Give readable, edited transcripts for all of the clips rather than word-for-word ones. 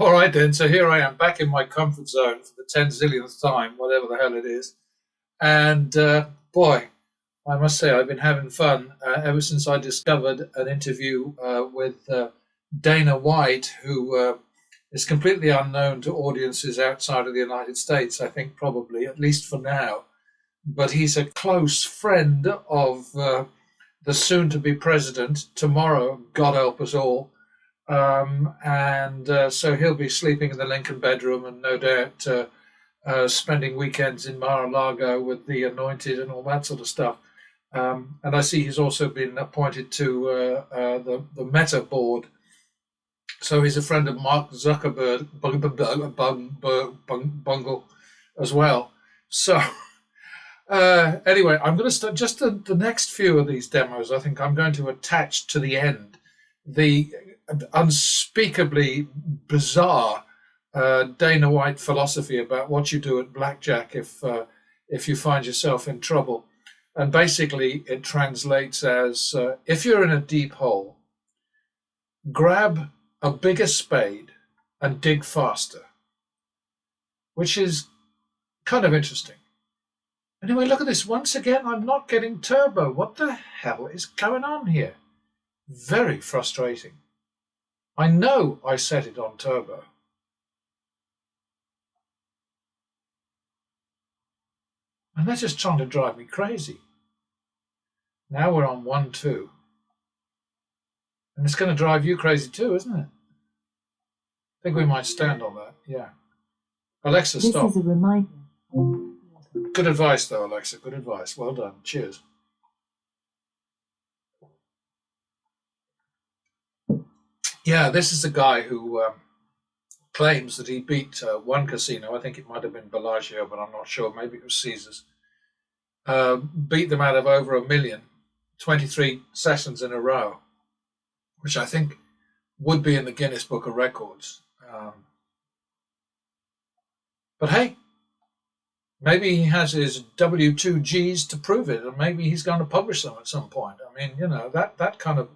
All right then. So here I am back in my comfort zone for the 10 zillionth time, whatever the hell it is. And boy, I must say I've been having fun ever since I discovered an interview with Dana White, who is completely unknown to audiences outside of the United States, I think probably, at least for now. But he's a close friend of the soon to be president tomorrow, God help us all. And so he'll be sleeping in the Lincoln bedroom and no doubt spending weekends in Mar-a-Lago with the anointed and all that sort of stuff. And I see he's also been appointed to the Meta board. So he's a friend of Mark Zuckerberg, Bungle as well. So anyway, I'm going to start just the next few of these demos. I think I'm going to attach to the end the unspeakably bizarre Dana White philosophy about what you do at blackjack if you find yourself in trouble. And basically, it translates as if you're in a deep hole, grab a bigger spade and dig faster, which is kind of interesting. Anyway, look at this. Once again, I'm not getting turbo. What the hell is going on here? Very frustrating. I know I set it on turbo. And they're just trying to drive me crazy. Now we're on 1-2. And it's going to drive you crazy too, isn't it? I think we might stand on that. Yeah. Alexa, stop. This is a reminder. Good advice, though, Alexa. Good advice. Well done. Cheers. Yeah, this is the guy who claims that he beat one casino. I think it might have been Bellagio, but I'm not sure. Maybe it was Caesars. Beat them out of over $1 million, 23 sessions in a row, which I think would be in the Guinness Book of Records. But hey, maybe he has his W2Gs to prove it, and maybe he's going to publish them at some point. I mean, you know, that kind of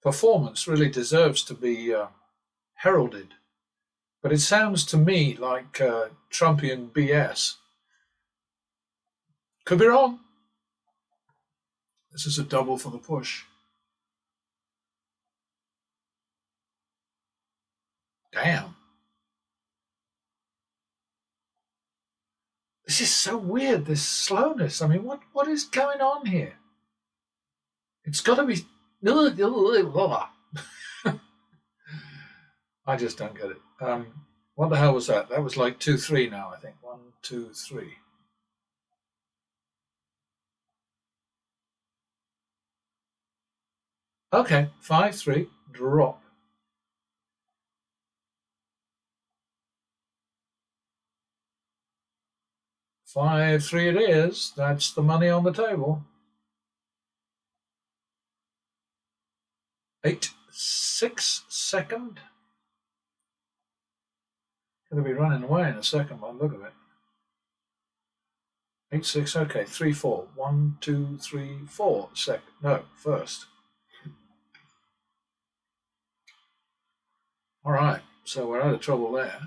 performance really deserves to be heralded. But it sounds to me like Trumpian BS. Could be wrong. This is a double for the push. Damn. This is so weird, this slowness. I mean, what is going on here? It's got to be... I just don't get it. What the hell was that? That was like 2-3 now, I think. 1, 2, 3. Okay, 5-3, drop. 5-3 it is. That's the money on the table. 8-6 second. Going to be running away in a second by the look of it. 8-6, okay, 3-4. 1, 2, 3, 4 second. No, first. All right, so we're out of trouble there.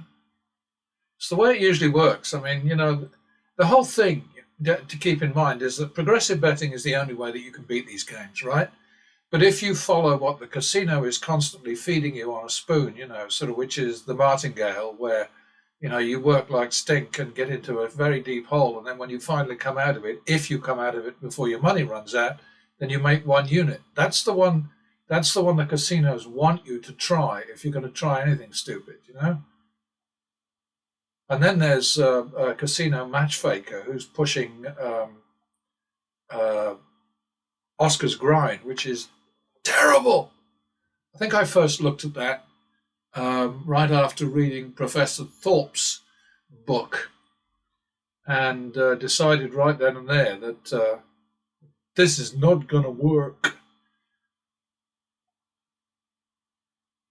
It's the way it usually works. I mean, you know, the whole thing to keep in mind is that progressive betting is the only way that you can beat these games, right? But if you follow what the casino is constantly feeding you on a spoon, you know, sort of which is the martingale, where, you know, you work like stink and get into a very deep hole, and then when you finally come out of it, if you come out of it before your money runs out, then you make one unit. That's the one the casinos want you to try if you're going to try anything stupid, you know? And then there's a casino match faker who's pushing Oscar's Grind, which is terrible. I think I first looked at that right after reading Professor Thorpe's book, and decided right then and there that this is not going to work.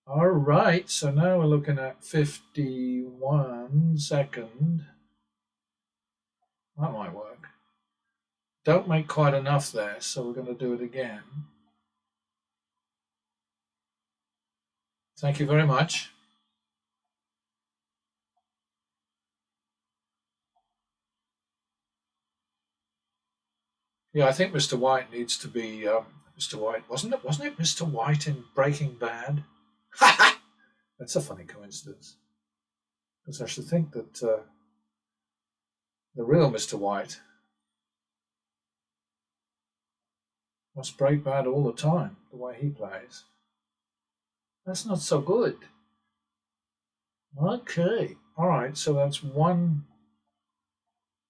All right, so now we're looking at 51 second. That might work. Don't make quite enough there, so we're going to do it again. Thank you very much. Yeah, I think Mr. White needs to be Mr. White. Wasn't it? Wasn't it Mr. White in Breaking Bad? That's a funny coincidence. Because I should think that the real Mr. White must break bad all the time, the way he plays. That's not so good. Okay. All right. So that's 1,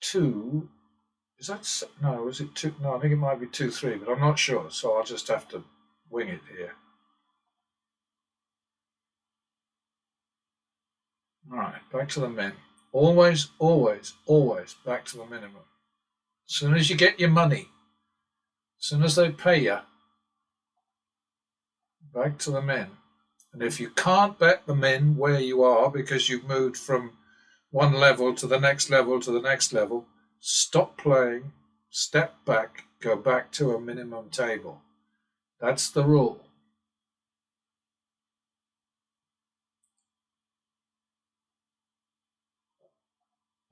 2. Is that no? Is it 2? No, I think it might be 2, 3, but I'm not sure. So I'll just have to wing it here. All right. Back to the min. Always, always, always back to the minimum. As soon as you get your money, as soon as they pay you, back to the min. And if you can't bet the min where you are because you've moved from one level to the next level to the next level, stop playing, step back, go back to a minimum table. That's the rule.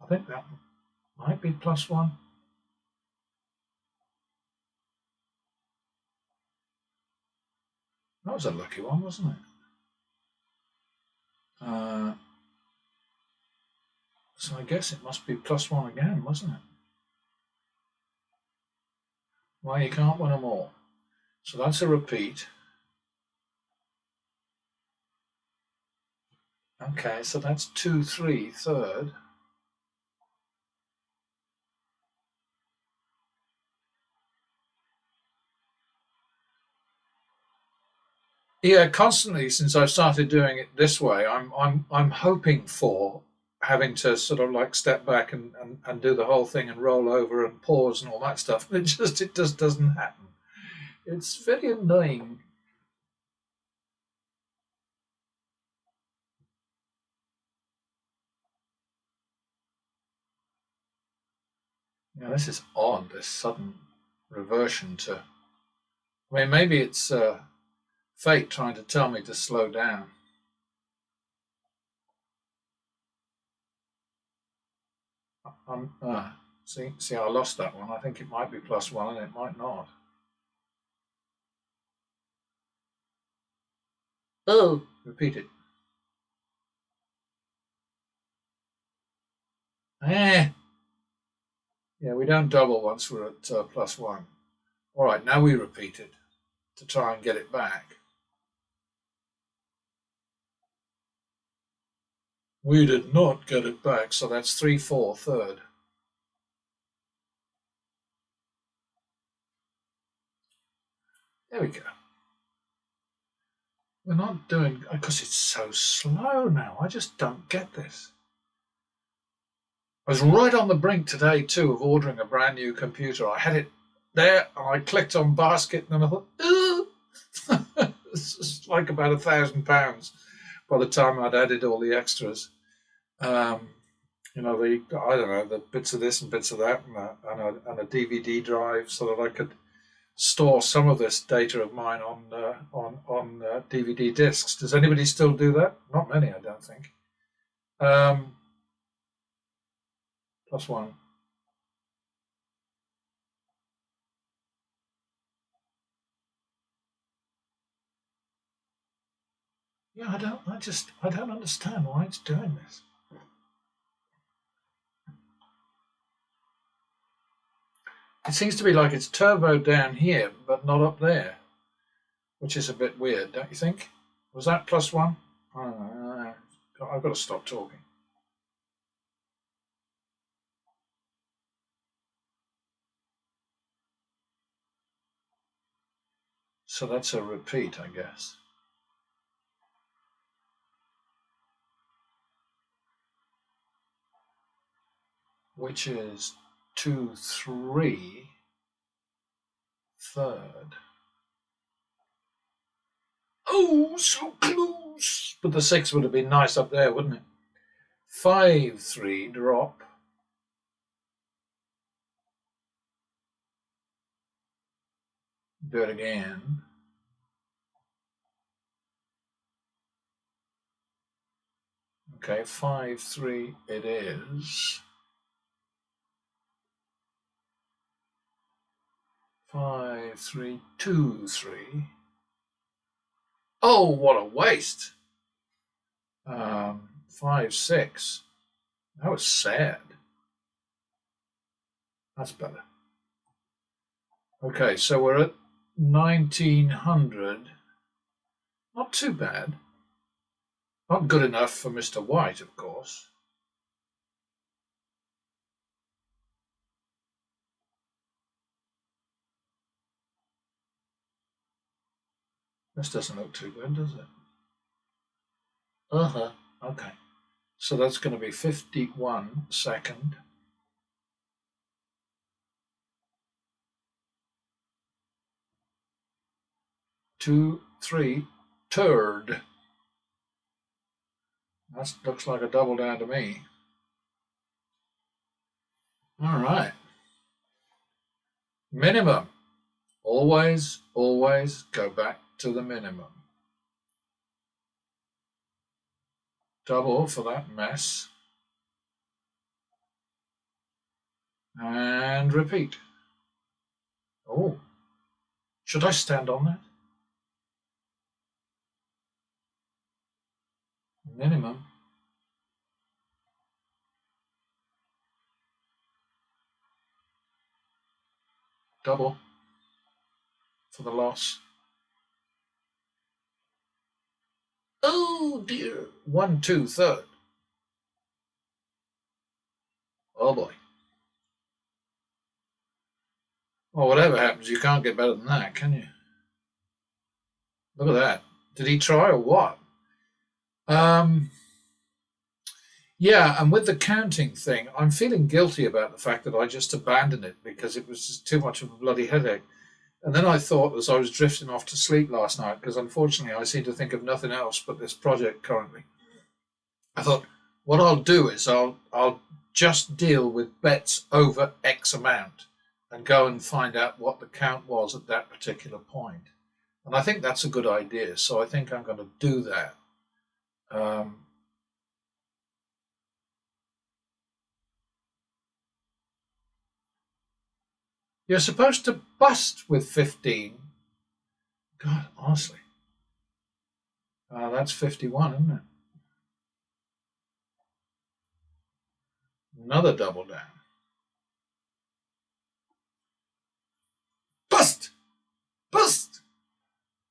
I think that might be +1. That was a lucky one, wasn't it? So I guess it must be +1 again, wasn't it? Well, you can't win them all. So that's a repeat. Okay, so that's 2, 3, third. Yeah, constantly since I've started doing it this way, I'm hoping for having to sort of like step back and do the whole thing and roll over and pause and all that stuff. It just doesn't happen. It's very annoying. Yeah, this is odd. This sudden reversion to. I mean, maybe it's fate trying to tell me to slow down. See, I lost that one. I think it might be +1 and it might not. Oh, repeat it. Eh. Yeah, we don't double once we're at +1. All right, now we repeat it to try and get it back. We did not get it back, so that's 3, 4, third. There we go. We're not doing because it's so slow now. I just don't get this. I was right on the brink today too of ordering a brand new computer. I had it there, and I clicked on basket, and I thought, ooh, it's like about £1,000 by the time I'd added all the extras. Um, I don't know, the bits of this and bits of that, and a DVD drive so that I could store some of this data of mine on DVD discs. Does anybody still do that? Not many, I don't think. Um, +1. Yeah, I don't understand why it's doing this. It seems to be like it's turbo down here, but not up there, which is a bit weird, don't you think? Was that +1? I don't know. I've got to stop talking. So that's a repeat, I guess. Which is 2, 3, third. Oh, so close! But the 6 would have been nice up there, wouldn't it? 5, 3, drop. Do it again. Okay, 5, 3, it is. 5, 3, 2, 3. Oh, what a waste. 5, 6. That was sad. That's better. Okay, so we're at 1900. Not too bad. Not good enough for Mr. White, of course. This doesn't look too good, does it? Uh-huh. Okay. So that's going to be 51 second. 2, 3, third. That looks like a double down to me. All right. Minimum. Always, always go back to the minimum. Double for that mess. And repeat. Oh, should I stand on that? Minimum. Double for the loss. Oh dear. 1, 2, third. Oh boy. Well, whatever happens, you can't get better than that, can you? Look at that. Did he try or what? Yeah, and with the counting thing, I'm feeling guilty about the fact that I just abandoned it because it was just too much of a bloody headache. And then I thought, as I was drifting off to sleep last night, because unfortunately I seem to think of nothing else but this project currently, I thought, what I'll do is I'll just deal with bets over X amount and go and find out what the count was at that particular point. And I think that's a good idea. So I think I'm going to do that. You're supposed to bust with 15. God, honestly. That's 51, isn't it? Another double down. Bust! Bust!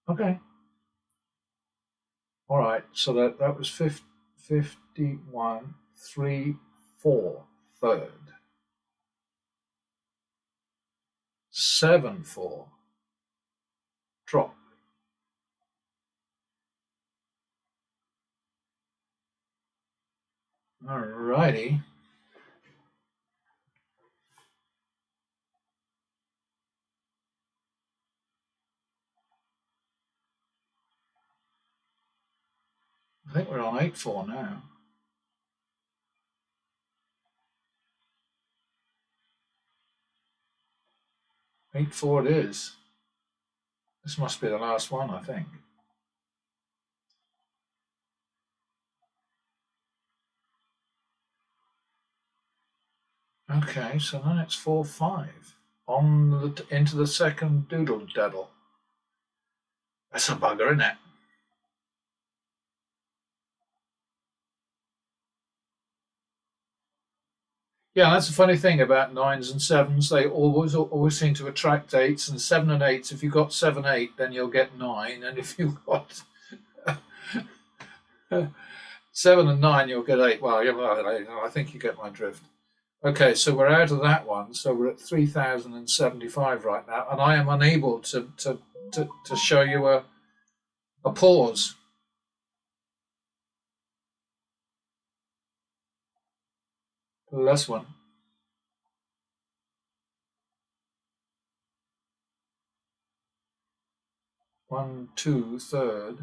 Okay. All right, so that was 51, 3, 4, third. 7, 4. Drop. All righty. I think we're on 8-4 now. 8-4 it is. This must be the last one, I think. Okay, so then it's 4-5 on into the second doodle daddle. That's a bugger, isn't it? Yeah, that's a funny thing about 9s and 7s. They always seem to attract 8s, and 7 and 8s. If you've got 7, 8, then you'll get 9, and if you've got 7 and 9, you'll get 8. Well, I think you get my drift. Okay, so we're out of that one. So we're at 3,075 right now, and I am unable to show you a pause. The last one. One, two, third.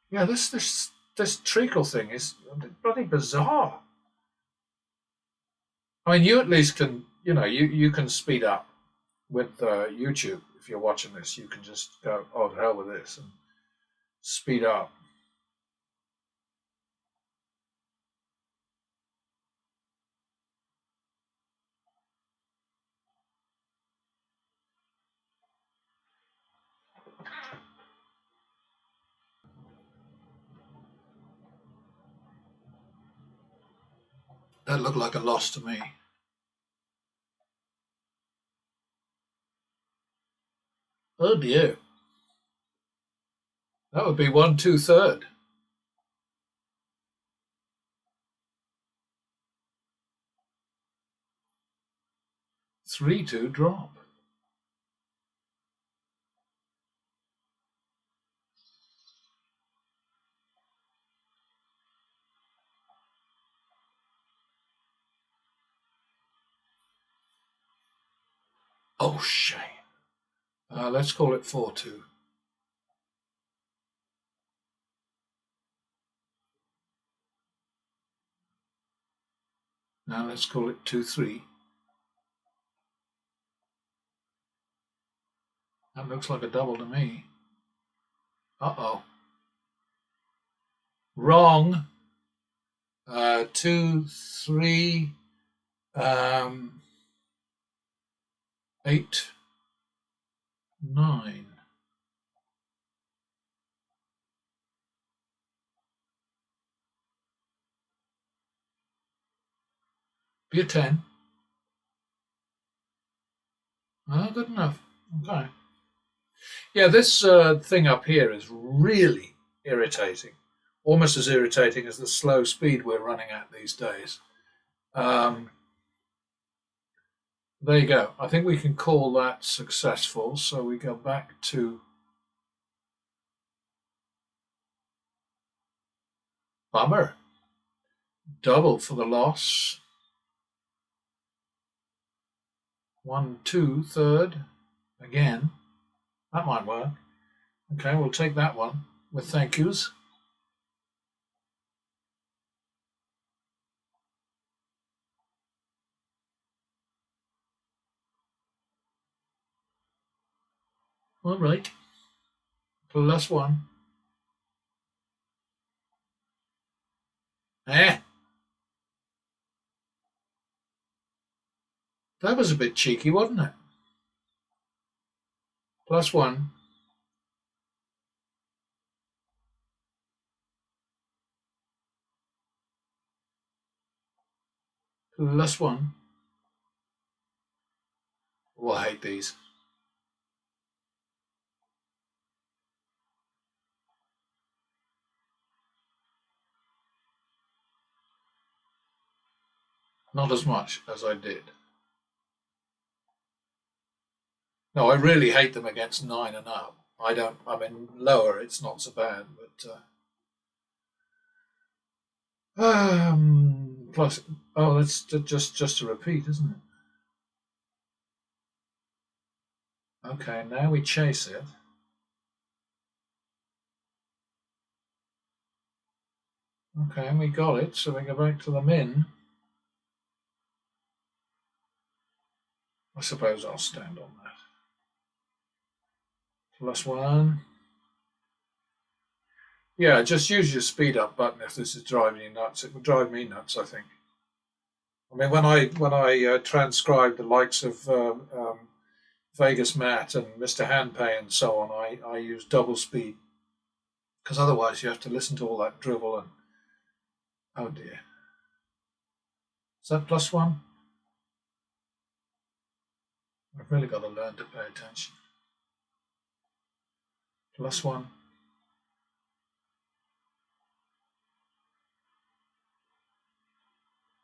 Yeah, this treacle thing is bloody bizarre. I mean, you at least can, you can speed up with YouTube. If you're watching this, you can just go, oh, to hell with this, and speed up. That looked like a loss to me. Oh dear. That would be 1/2/3. 3-2 drop. Oh, shame. Let's call it 4-2. Now let's call it 2-3. That looks like a double to me. Uh-oh. Wrong. 2-3. 8, 9. Be a 10. Oh, good enough. Okay. Yeah, this thing up here is really irritating. Almost as irritating as the slow speed we're running at these days. There you go. I think we can call that successful. So we go back to bummer. Double for the loss. 1/2/3 again. That might work. Okay, we'll take that one with thank yous. All right. +1. Eh, that was a bit cheeky, wasn't it? +1. +1. Oh, I hate these. Not as much as I did. No, I really hate them against 9 and up. I don't. I mean, lower it's not so bad, but plus. Oh, that's just a repeat, isn't it? Okay, now we chase it. Okay, and we got it, so we go back to the min. I suppose I'll stand on that. +1. Yeah, just use your speed up button if this is driving you nuts. It would drive me nuts, I think. I mean, when I transcribe the likes of Vegas Matt and Mr. Handpay and so on, I use double speed because otherwise you have to listen to all that drivel and oh dear. Is that +1? I've really got to learn to pay attention. +1.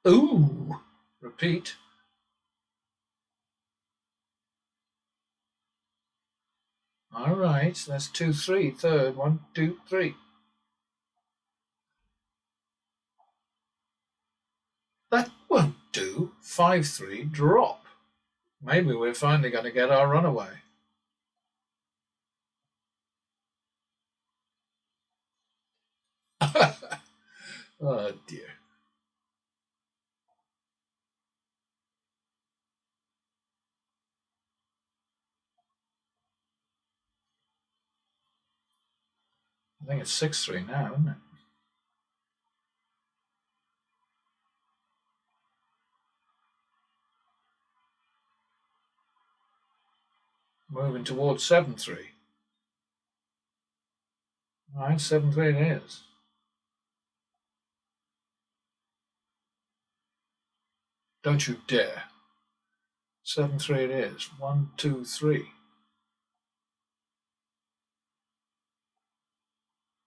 Ooh, repeat. All right, that's 2-3. Third, 1-2-3. That won't do. 5-3 drop. Maybe we're finally going to get our runaway. Oh dear. I think it's 6-3 now, isn't it? Moving towards 7-3. All right, 7-3 it is. Don't you dare. 7-3 it is. 1, 2, 3.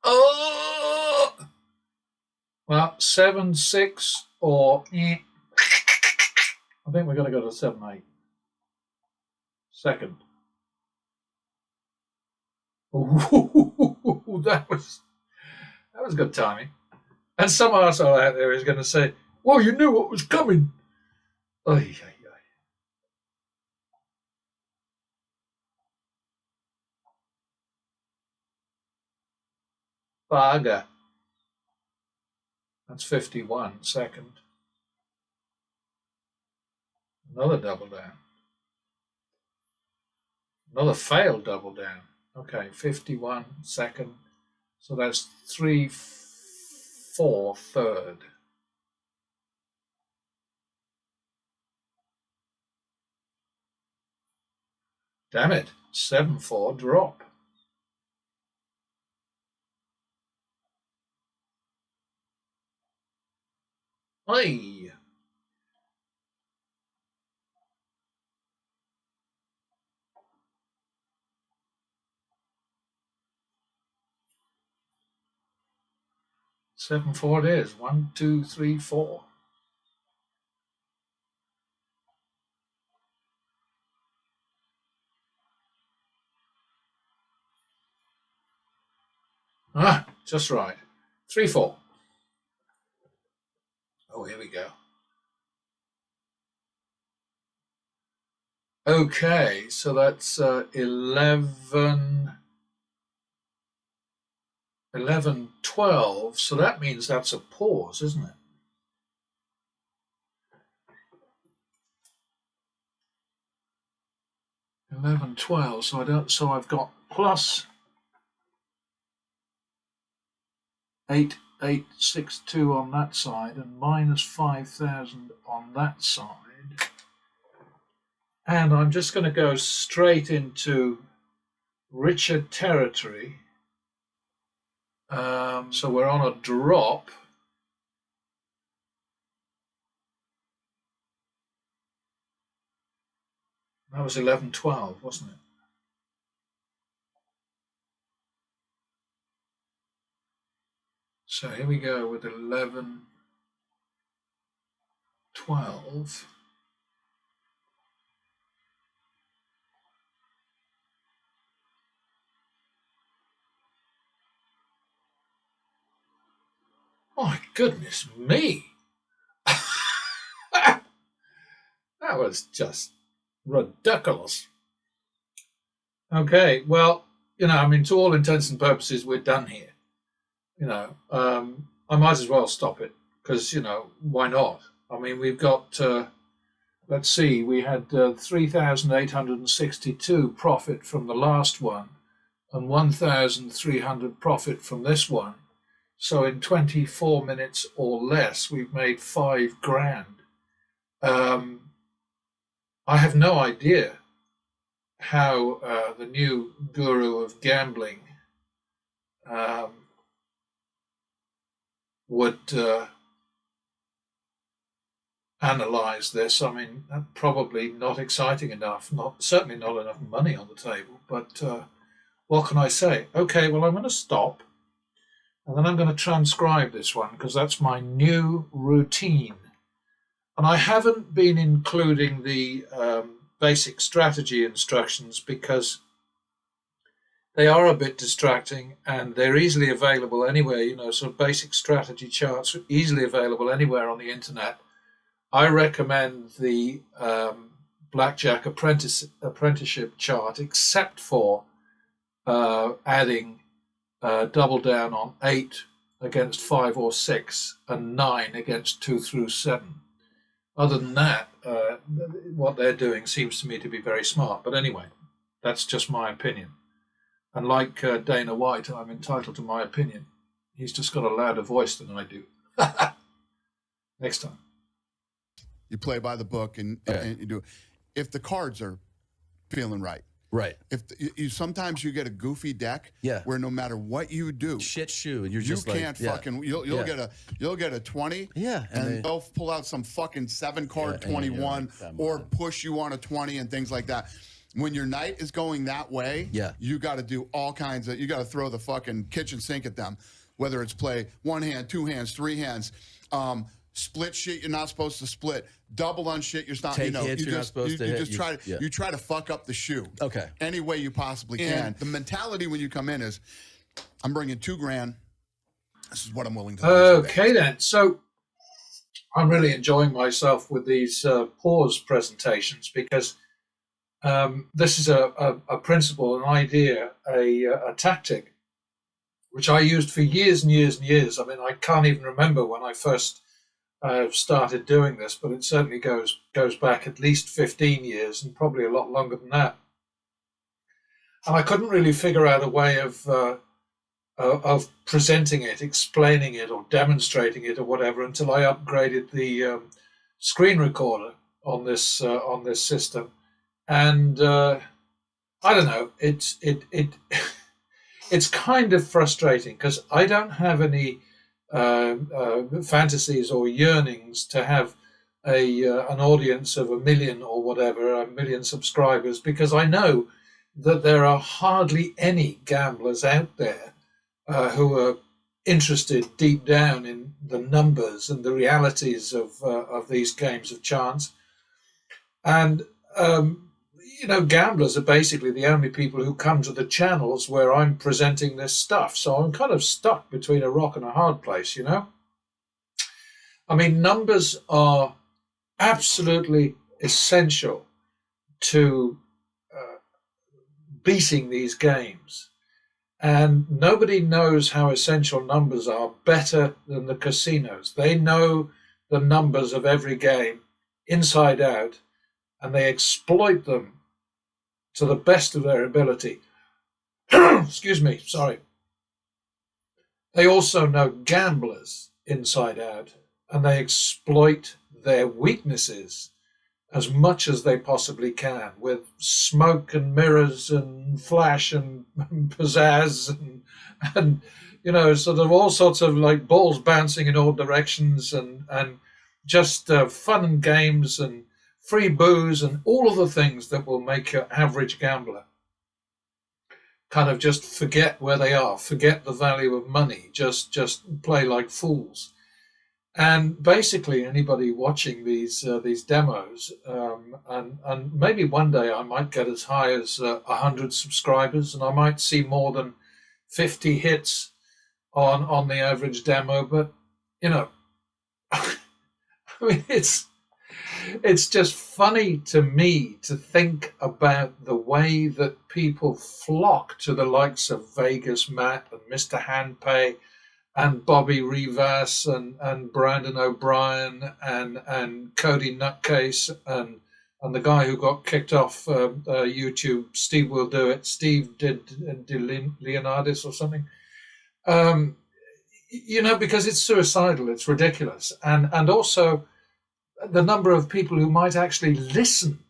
Oh! Well, 7-6 or I think we're going to go to 7-8. Second. Ooh, that was good timing. And some arsehole out there is going to say, well, you knew what was coming. Oy, oy, oy. Bugger. That's 51. Second. Another double down. Another failed double down. Okay, 51. Second. So that's 3-4. Third. Damn it. 7-4. Drop. Hey. Seven, 4 it is. 1, 2, 3, 4. Ah, just right. 3-4. Oh, here we go. Okay, so that's 11, 12. So that means that's a pause, isn't it? 11, 12. So I've got plus 8,862 on that side and minus 5,000 on that side. And I'm just going to go straight into richer territory. So we're on a drop. That was 11, 12, wasn't it? So here we go with 11, 12. My goodness me. That was just ridiculous. Okay, well, to all intents and purposes, we're done here. I might as well stop it because, why not? I mean, we've got, let's see, we had 3,862 profit from the last one and 1,300 profit from this one. So in 24 minutes or less, we've made $5,000. I have no idea how the new guru of gambling would analyze this. I mean, probably not exciting enough, certainly not enough money on the table. But what can I say? Okay, well, I'm going to stop. And then I'm going to transcribe this one because that's my new routine. And I haven't been including the basic strategy instructions because they are a bit distracting and they're easily available anywhere. Sort of basic strategy charts are easily available anywhere on the internet. I recommend the Blackjack apprenticeship chart, except for adding double down on 8 against 5 or 6 and 9 against 2 through 7. Other than that, what they're doing seems to me to be very smart. But anyway, that's just my opinion. And like Dana White, I'm entitled to my opinion. He's just got a louder voice than I do. Next time. You play by the book and you do. If the cards are feeling right, Right. If you sometimes you get a goofy deck where no matter what you do, shit shoe, and you're you just can't fucking you'll get a 20 and they'll pull out some fucking 7-card 21 like, or push you on a 20 and things like that. When your night is going that way, you got to do all kinds of, you got to throw the fucking kitchen sink at them, whether it's play 1 hand, 2 hands, 3 hands, split shit you're not supposed to split, double on shit you're not, hits you're not supposed to hit. You try to fuck up the shoe any way you possibly can. The mentality when you come in is, I'm bringing $2,000. This is what I'm willing to lose. Okay then, so I'm really enjoying myself with these pause presentations because this is a principle, an idea, a tactic which I used for years and years and years. I mean, I can't even remember when I first started doing this, but it certainly goes back at least 15 years and probably a lot longer than that. And I couldn't really figure out a way of presenting it, explaining it, or demonstrating it, or whatever, until I upgraded the screen recorder on this system. And I don't know, it's kind of frustrating because I don't have any fantasies or yearnings to have an audience of 1 million or whatever, 1 million subscribers, because I know that there are hardly any gamblers out there who are interested deep down in the numbers and the realities of these games of chance. And gamblers are basically the only people who come to the channels where I'm presenting this stuff. So I'm kind of stuck between a rock and a hard place, I mean, numbers are absolutely essential to beating these games. And nobody knows how essential numbers are better than the casinos. They know the numbers of every game inside out, and they exploit them to the best of their ability. Excuse me, sorry. They also know gamblers inside out, and they exploit their weaknesses as much as they possibly can with smoke and mirrors and flash and pizzazz and sort of all sorts of like balls bouncing in all directions and just fun and games and free booze and all of the things that will make your average gambler kind of just forget where they are, forget the value of money, just play like fools. And basically anybody watching these demos, and maybe one day I might get as high as 100 subscribers, and I might see more than 50 hits on the average demo. But I mean, it's just funny to me to think about the way that people flock to the likes of Vegas Matt and Mr. Handpay and Bobby Rivas and Brandon O'Brien and Cody Nutcase and the guy who got kicked off YouTube, Steve Will Do It, Steve did Leonardis or something. Because it's suicidal, it's ridiculous. And also the number of people who might actually listen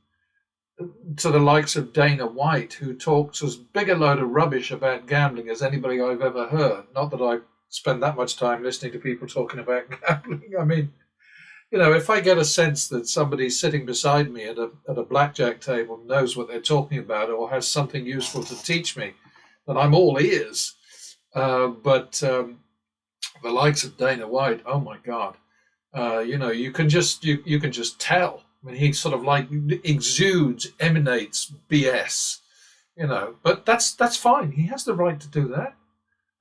to the likes of Dana White, who talks as big a load of rubbish about gambling as anybody I've ever heard. Not that I spend that much time listening to people talking about gambling. I mean, if I get a sense that somebody sitting beside me at a blackjack table knows what they're talking about or has something useful to teach me, then I'm all ears. But the likes of Dana White, oh my God, you can just tell. I mean, he sort of like emanates BS, But that's fine. He has the right to do that.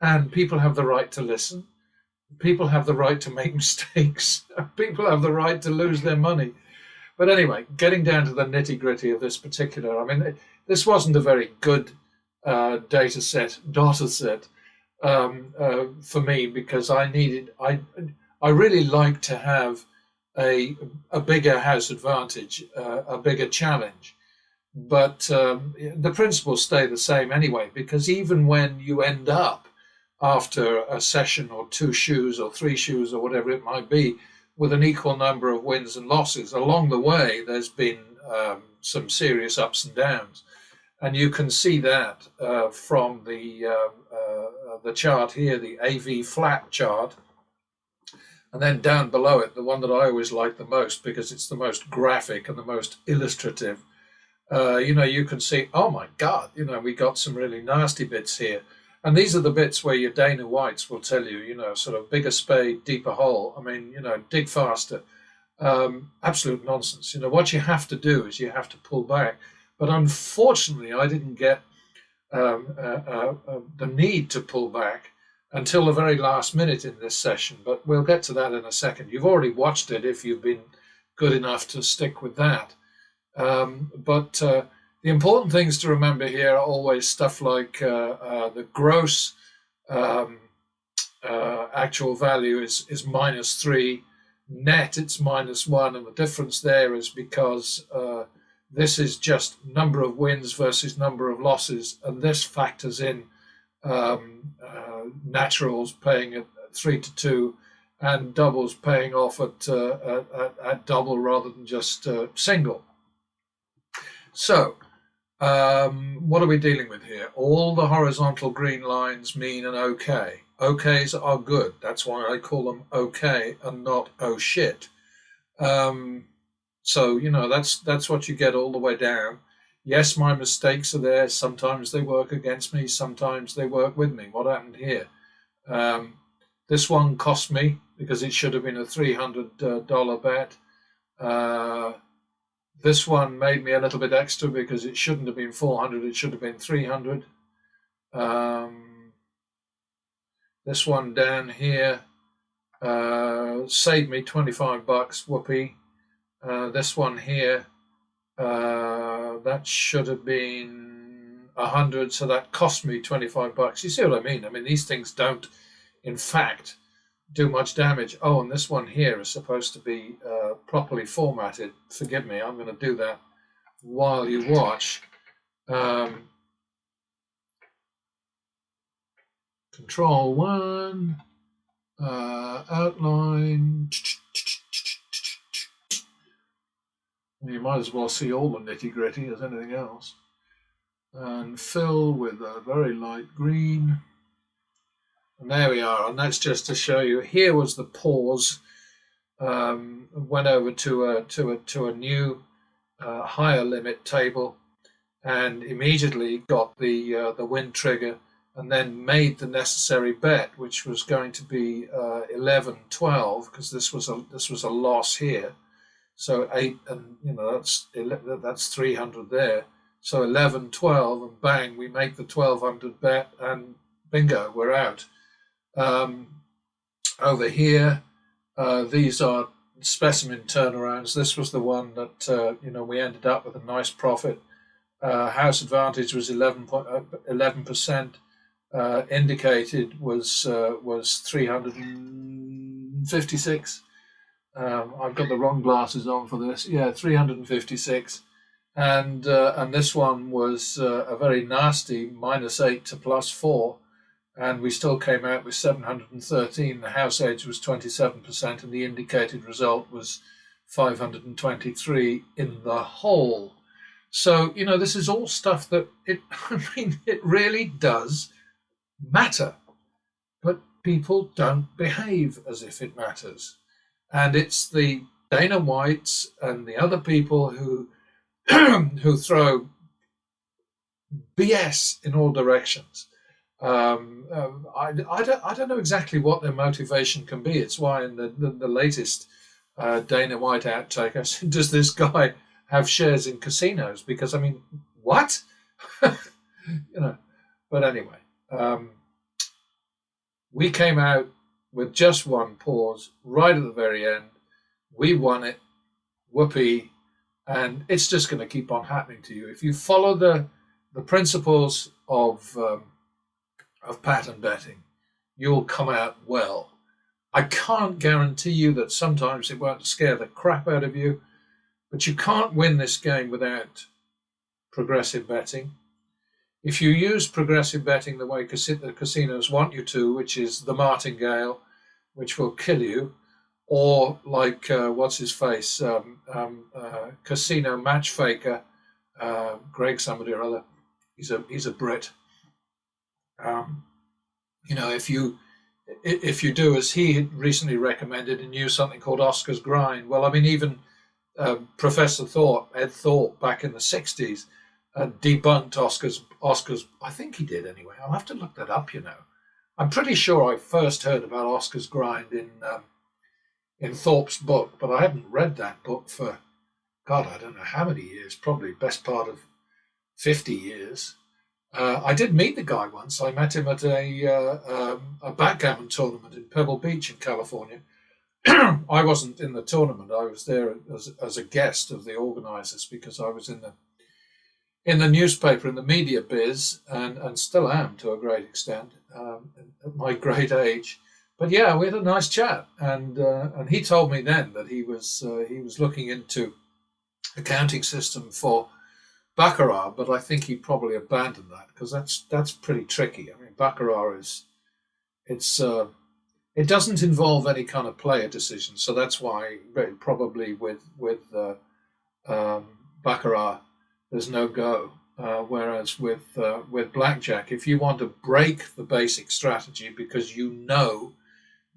And people have the right to listen. People have the right to make mistakes. People have the right to lose their money. But anyway, getting down to the nitty-gritty of this particular, I mean, this wasn't a very good data set for me, because I really like to have a bigger house advantage, a bigger challenge. But the principles stay the same anyway, because even when you end up after a session or 2 shoes or 3 shoes or whatever it might be, with an equal number of wins and losses, along the way there's been some serious ups and downs. And you can see that from the chart here, the AV flat chart. And then down below it, the one that I always like the most because it's the most graphic and the most illustrative. You can see, oh my God, we got some really nasty bits here. And these are the bits where your Dana Whites will tell you, sort of bigger spade, deeper hole. I mean, dig faster. Absolute nonsense. What you have to do is you have to pull back. But unfortunately, I didn't get the need to pull back until the very last minute in this session. But we'll get to that in a second. You've already watched it if you've been good enough to stick with that. But the important things to remember here are always stuff like the gross actual value is -3, net it's -1, and the difference there is because this is just number of wins versus number of losses, and this factors in naturals paying at 3-2 and doubles paying off at double rather than just single. So, what are we dealing with here? All the horizontal green lines mean an okay. Okays are good. That's why I call them okay and not oh shit. So, that's what you get all the way down. Yes, my mistakes are there. Sometimes they work against me. Sometimes they work with me. What happened here? This one cost me because it should have been a $300 bet. This one made me a little bit extra because it shouldn't have been 400. It should have been 300. This one down here saved me $25. Whoopee. This one here, that should have been 100, so that cost me $25. You see what I mean? I mean, these things don't, in fact, do much damage. Oh, and this one here is supposed to be properly formatted. Forgive me, I'm going to do that while you watch. Control 1, outline. You might as well see all the nitty-gritty as anything else. And fill with a very light green. And there we are. And that's just to show you. Here was the pause. Went over to a new higher limit table, and immediately got the win trigger, and then made the necessary bet, which was going to be 11-12, because this was a loss here. So 8, and that's 300 there. So 11-12, and bang, we make the 1200 bet, and bingo, we're out. Over here, these are specimen turnarounds. This was the one that we ended up with a nice profit. House advantage was 11%. Indicated was 356. I've got the wrong glasses on for this. Yeah, 356. And this one was a very nasty -8 to +4, and we still came out with 713. The house edge was 27%, and the indicated result was 523 in the hole. So this is all stuff that it really does matter, but people don't behave as if it matters, and it's the Dana Whites and the other people who who throw BS in all directions. I don't know exactly what their motivation can be. It's why in the latest Dana White outtake, I said, does this guy have shares in casinos? Because, I mean, what? But anyway, we came out with just one pause right at the very end. We won it. Whoopee. And it's just going to keep on happening to you. If you follow the principles of pattern betting, you'll come out well. I can't guarantee you that sometimes it won't scare the crap out of you, but you can't win this game without progressive betting. If you use progressive betting the way the casinos want you to, which is the martingale, which will kill you, or like what's his face, casino match faker, Greg somebody or other, He's a Brit. If you do as he had recently recommended and use something called Oscar's grind, well, I mean, even Professor Ed Thorpe, back in the 60s, debunked Oscar's. I think he did anyway. I'll have to look that up. I'm pretty sure I first heard about Oscar's grind in Thorpe's book, but I haven't read that book for, God, I don't know how many years. Probably best part of 50 years. I did meet the guy once. I met him at a backgammon tournament in Pebble Beach in California. I wasn't in the tournament. I was there as a guest of the organizers because I was in the newspaper, in the media biz, and still am to a great extent at my great age. But yeah, we had a nice chat, and he told me then that he was looking into accounting system for Baccarat, but I think he probably abandoned that because that's pretty tricky. I mean, Baccarat it doesn't involve any kind of player decision, so that's why probably with Baccarat there's no go. Whereas with blackjack, if you want to break the basic strategy because you know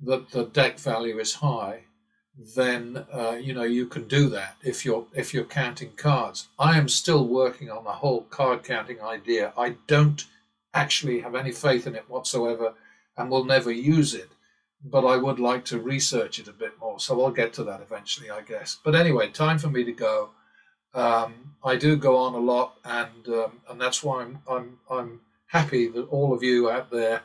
that the deck value is high, then you can do that if you're counting cards. I am still working on the whole card counting idea. I don't actually have any faith in it whatsoever and will never use it, but I would like to research it a bit more, so I'll get to that eventually, I guess. But anyway, time for me to go. I do go on a lot, and that's why I'm happy that all of you out there,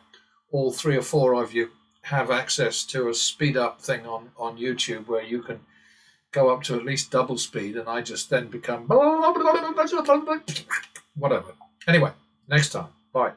all 3 or 4 of you, have access to a speed up thing on YouTube where you can go up to at least double speed, and I just then become whatever. Anyway, next time. Bye.